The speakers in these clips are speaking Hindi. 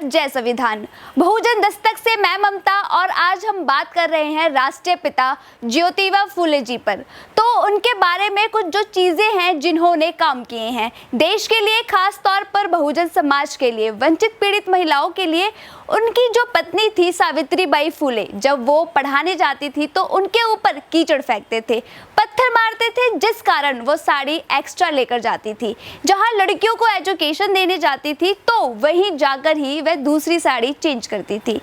जय संविधान। बहुजन दस्तक से मैं ममता और आज हम बात कर रहे हैं राष्ट्रीय पिता ज्योतिबा फूले जी पर। तो उनके बारे में कुछ जो चीजें हैं जिन्होंने काम किए हैं देश के लिए, खास तौर पर बहुजन समाज के लिए, वंचित पीड़ित महिलाओं के लिए। उनकी जो पत्नी थी सावित्रीबाई फूले, जब वो पढ़ाने जाती थी तो उनके ऊपर कीचड़ फेंकते थे, पत्थर मारते थे, जिस कारण वो साड़ी एक्स्ट्रा लेकर जाती थी। जहां लड़कियों को एजुकेशन देने जाती थी तो वहीं जाकर ही वह दूसरी साड़ी चेंज करती थी।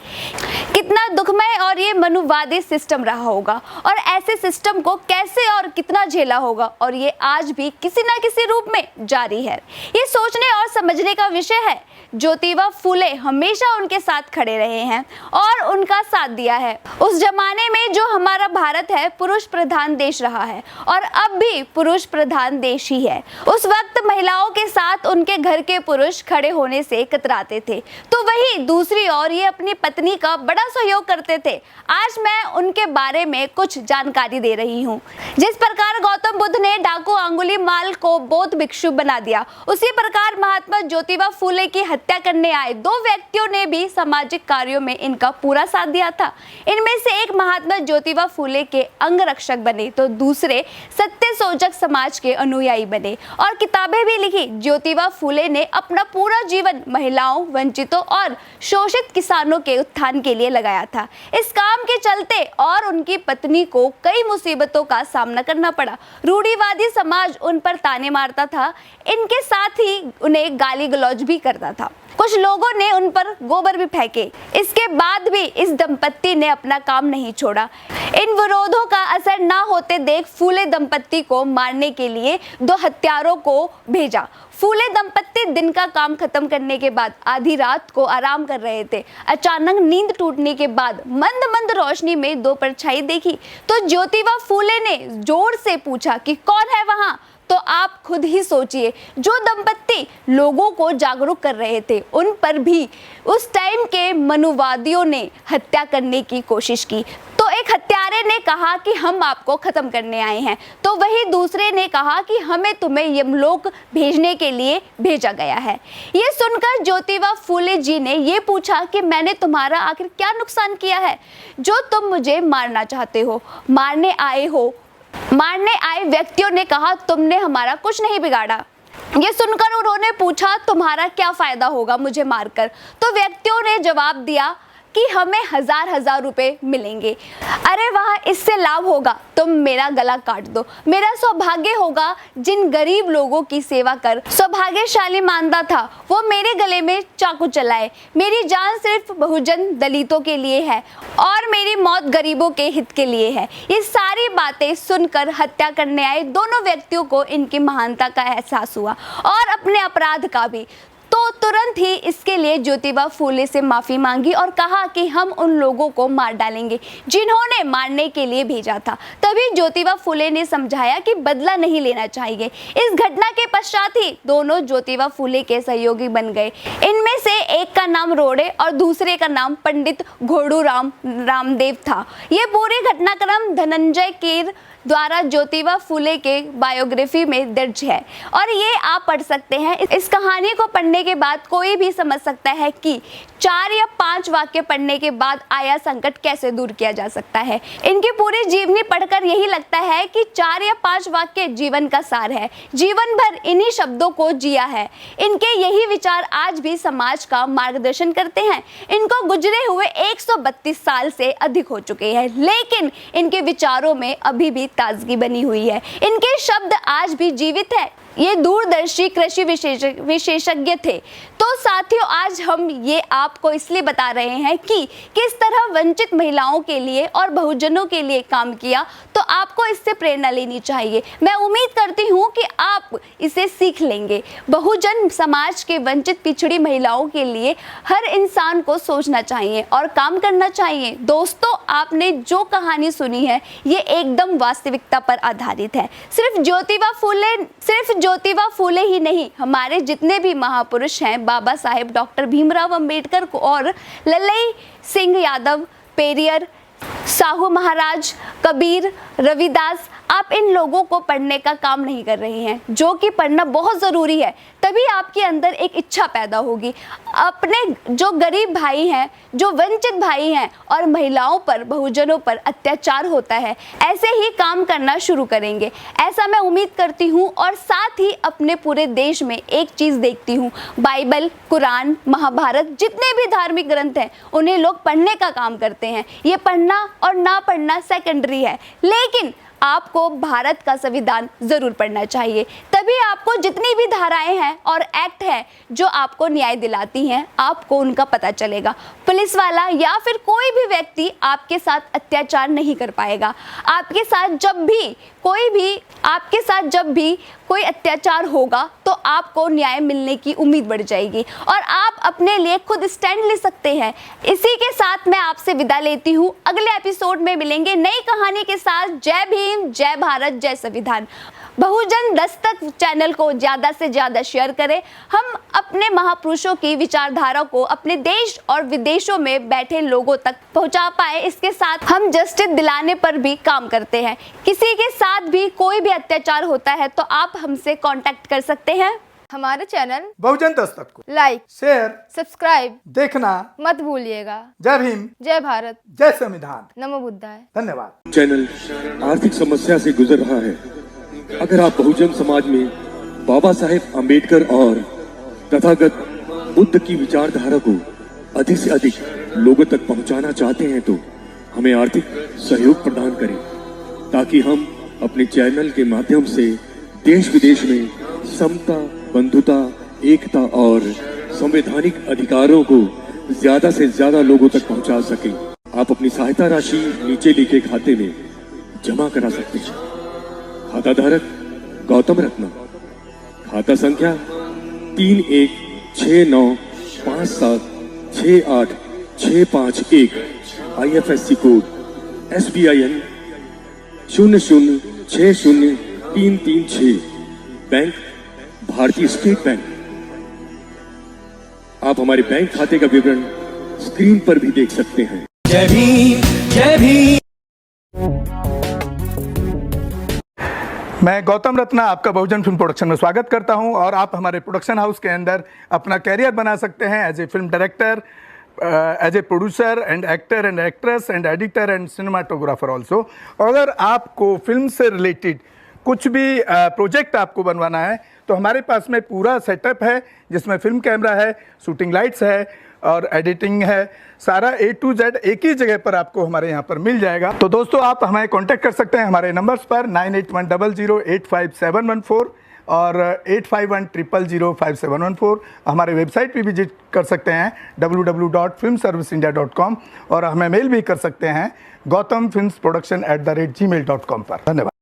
कितना दुखमय और ये मनुवादी सिस्टम रहा होगा और ऐसे सिस्टम को कैसे और कितना झेला होगा, और ये आज भी किसी न किसी रूप में जारी है। ये सोचने और समझने का विषय है। ज्योतिबा फूले हमेशा उनके साथ खड़े रहे हैं और उनका साथ दिया है। उस जमाने में जो हमारा भारत है पुरुष प्रधान देश रहा है और अब भी पुरुष प्रधान देश ही है। उस वक्त महिलाओं के साथ उनके घर के पुरुष खड़े होने से कतराते थे, तो वही दूसरी ओर ये अपनी पत्नी का बड़ा सहयोग करते थे। आज मैं उनके बारे में कुछ जानकारी दे रही हूँ। जिस प्रकार गौतम बुद्ध ने डाकू अंगुलीमाल को बौद्ध भिक्षु बना दिया, उसी प्रकार महात्मा ज्योतिबा फूले की हत्या करने आए दो व्यक्तियों ने भी सामाजिक कार्यों में इनका पूरा साथ दिया था। इनमें से एक महात्मा ज्योतिबा फूले के अंग रक्षक बने तो दूसरे सत्य शोधक समाज के अनुयायी बने और किताबें भी लिखी। ज्योतिबा फूले ने अपना पूरा जीवन महिलाओं, वंचितों और शोषित किसानों के उत्थान के लिए लगाया था। इस काम के चलते और उनकी पत्नी को कई मुसीबतों का सामना करना पड़ा। रूढ़िवादी समाज उन पर ताने मारता था, इनके साथ ही उन्हें गाली गलौज भी करता था। कुछ लोगों ने उन पर गोबर भी फेंके। इसके बाद भी इस दंपत्ति ने अपना काम नहीं छोड़ा। इन विरोधों का असर ना होते देख फूले दंपत्ति को मारने के लिए दो हत्यारों को भेजा। फूले दंपत्ति दिन का काम खत्म करने के बाद आधी रात को आराम कर रहे थे। अचानक नींद टूटने के बाद मंद मंद रोशनी में दो परछाई देखी तो ज्योतिबा फूले ने जोर से पूछा कि कौन है वहां। तो आप खुद ही सोचिए, जो दंपत्ति लोगों को जागरूक कर रहे थे उन पर भी उस टाइम के मनुवादियों ने हत्या करने की कोशिश की। तो एक हत्यारे ने कहा कि हम आपको खत्म करने आए हैं, तो वही दूसरे ने कहा कि हमें तुम्हें यमलोक भेजने के लिए भेजा गया है। ये सुनकर ज्योतिबा फूले जी ने ये पूछा कि मैंने तुम्हारा आखिर क्या नुकसान किया है जो तुम मुझे मारना चाहते हो, मारने आए व्यक्तियों ने कहा तुमने हमारा कुछ नहीं बिगाड़ा। ये सुनकर उन्होंने पूछा तुम्हारा क्या फायदा होगा मुझे मारकर। तो व्यक्तियों ने जवाब दिया कि हमें हजार रुपए मिलेंगे। अरे वाह, इससे लाभ होगा, तुम मेरा गला काट दो। मेरा सौभाग्य होगा जिन गरीब लोगों की सेवा कर सौभाग्यशाली मानता था वो मेरे गले में चाकू चलाए। मेरी जान सिर्फ बहुजन दलितों के लिए है और मेरी मौत गरीबों के हित के लिए है। ये सारी बातें सुनकर हत्या करने आए दोनों व्यक्तियों को इनकी महानता का एहसास हुआ और अपने अपराध का भी। तो तुरंत ही इसके लिए ज्योतिबा फूले से माफी मांगी और कहा कि हम उन लोगों को मार डालेंगे जिन्होंने मारने के लिए भेजा था। तभी ज्योतिबा फूले ने समझाया कि बदला नहीं लेना चाहिए। इस घटना के पश्चात ही दोनों ज्योतिबा फूले के सहयोगी बन गए। इनमें से एक का नाम रोड़े और दूसरे का नाम पंडित घोड़ू रामदेव था। ये पूरी घटनाक्रम धनंजय कीर द्वारा ज्योतिबा फूले के बायोग्राफी में दर्ज है और ये आप पढ़ सकते हैं। इस कहानी को पढ़ने के बाद कोई भी समझ सकता है कि 4 या 5 वाक्य पढ़ने के बाद आया संकट कैसे दूर किया जा सकता है। इनकी पूरी जीवनी पढ़कर यही लगता है कि 4 या 5 वाक्य जीवन का सार है। जीवन भर इन्हीं शब्दों को जिया है। इनके यही विचार आज भी समाज का मार्गदर्शन करते हैं। इनको गुजरे हुए 132 साल से अधिक हो चुके हैं, लेकिन इनके विचारों में अभी भी ताजगी बनी हुई है। इनके शब्द आज भी जीवित है। ये दूरदर्शी कृषि विशेषज्ञ थे। तो साथियों, आज हम ये आपको इसलिए बता रहे हैं कि किस तरह वंचित महिलाओं के लिए और बहुजनों के लिए काम किया, तो आपको इससे प्रेरणा लेनी चाहिए। मैं उम्मीद करती हूँ कि आप इसे सीख लेंगे। बहुजन समाज के वंचित पिछड़ी महिलाओं के लिए हर इंसान को सोचना चाहिए और काम करना चाहिए। दोस्तों, आपने जो कहानी सुनी है ये एकदम वास्तविकता पर आधारित है। सिर्फ ज्योतिबा फूले ही नहीं, हमारे जितने भी महापुरुष हैं, बाबा साहेब डॉक्टर भीमराव अंबेडकर और लल्लई सिंह यादव, पेरियर, साहू महाराज, कबीर, रविदास, आप इन लोगों को पढ़ने का काम नहीं कर रहे हैं, जो कि पढ़ना बहुत ज़रूरी है। तभी आपके अंदर एक इच्छा पैदा होगी। अपने जो गरीब भाई हैं, जो वंचित भाई हैं और महिलाओं पर, बहुजनों पर अत्याचार होता है, ऐसे ही काम करना शुरू करेंगे, ऐसा मैं उम्मीद करती हूँ। और साथ ही अपने पूरे देश में एक चीज़ देखती हूँ, बाइबल, कुरान, महाभारत, जितने भी धार्मिक ग्रंथ हैं उन्हें लोग पढ़ने का काम करते हैं। ये पढ़ना और ना पढ़ना सेकेंडरी है, लेकिन आपको भारत का संविधान जरूर पढ़ना चाहिए। तभी आपको जितनी भी धाराएं हैं और एक्ट हैं जो आपको न्याय दिलाती हैं, आपको उनका पता चलेगा। पुलिस वाला या फिर कोई भी व्यक्ति आपके साथ अत्याचार नहीं कर पाएगा। आपके साथ जब भी कोई अत्याचार होगा तो आपको न्याय मिलने की उम्मीद बढ़ जाएगी और आप अपने लिए खुद स्टैंड ले सकते हैं। इसी के साथ मैं आपसे विदा लेती हूँ। अगले एपिसोड में मिलेंगे नई कहानी के साथ। जय भीम, जय भारत, जय संविधान। बहुजन दस्तक चैनल को ज़्यादा से ज़्यादा शेयर करें। हम अपने महापुरुषों की विचारधारा को अपने देश और विदेशों में बैठे लोगों तक पहुंचा पाए। इसके साथ हम जस्टिस दिलाने पर भी काम करते हैं। किसी के साथ भी कोई भी अत्याचार होता है तो आप हमसे कांटेक्ट कर सकते हैं। हमारे चैनल बहुजन दस्तक को लाइक, शेयर, सब्सक्राइब देखना मत भूलिएगा। जय भीम, जय भारत, जय संविधान, नमो बुद्धाय। धन्यवाद। चैनल आर्थिक समस्या से गुजर रहा है। अगर आप बहुजन समाज में बाबा साहेब अम्बेडकर और तथागत बुद्ध की विचारधारा को अधिक से अधिक लोगों तक पहुंचाना चाहते हैं तो हमें आर्थिक सहयोग प्रदान करें, ताकि हम अपने चैनल के माध्यम से देश विदेश में समता, बंधुता, एकता और संवैधानिक अधिकारों को ज्यादा से ज्यादा लोगों तक पहुंचा सकें। आप अपनी सहायता राशि नीचे लिखे खाते में जमा करा सकते हैं। खाता धारक गौतम रत्ना, खाता संख्या 316957686551, IFSC कोड SBIN 0060336, बैंक भारतीय स्टेट बैंक। आप हमारे बैंक खाते का विवरण स्क्रीन पर भी देख सकते हैं। जय भीम, जय भीम। मैं गौतम रत्ना आपका बहुजन फिल्म प्रोडक्शन में स्वागत करता हूं और आप हमारे प्रोडक्शन हाउस के अंदर अपना कैरियर बना सकते हैं as a film director, as a producer and actor and actress and editor and cinematographer also. अगर आपको फिल्म से रिलेटेड कुछ भी प्रोजेक्ट आपको बनवाना है तो हमारे पास में पूरा सेटअप है, जिसमें फिल्म कैमरा है, शूटिंग लाइट्स है और एडिटिंग है। सारा A to Z एक ही जगह पर आपको हमारे यहाँ पर मिल जाएगा। तो दोस्तों, आप हमें कांटेक्ट कर सकते हैं हमारे नंबर्स पर 9810085714 और 8510005714। हमारे वेबसाइट पे विजिट कर सकते हैं www.filmserviceindia.com और हमें मेल भी कर सकते हैं gautamfilmsproduction@gmail.com पर। धन्यवाद।